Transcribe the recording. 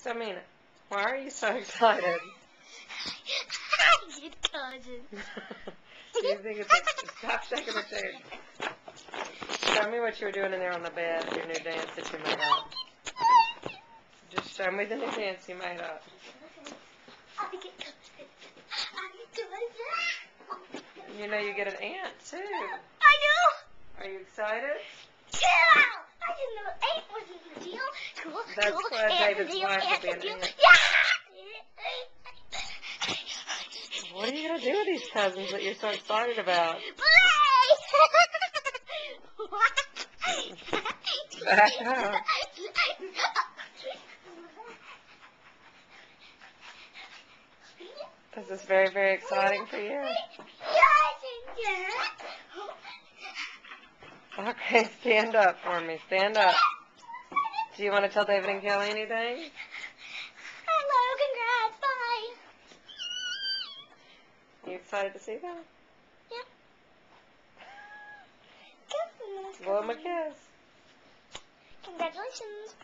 So, Mina, why are you so excited? I get cousins. Do you think it's... Stop shaking the chair. Show me what you were doing in there on the bed, your new dance that you made up. Just show me the new dance you made up. I get cousins. I get cousins. You know you get an aunt, too. I know. Are you excited? Chill out. I didn't know aunt was in the deal. Cool, That's cool. why David's deal, wife will aunt be an deal. aunt. Yeah. What are you going to do with these cousins that you're so excited about? Back up. Is this very, very exciting for you? Okay, stand up for me. Stand up. Do you want to tell David and Kelly anything? Hello, congrats, bye. You excited to see them? Yeah. Blow them a kiss. Congratulations.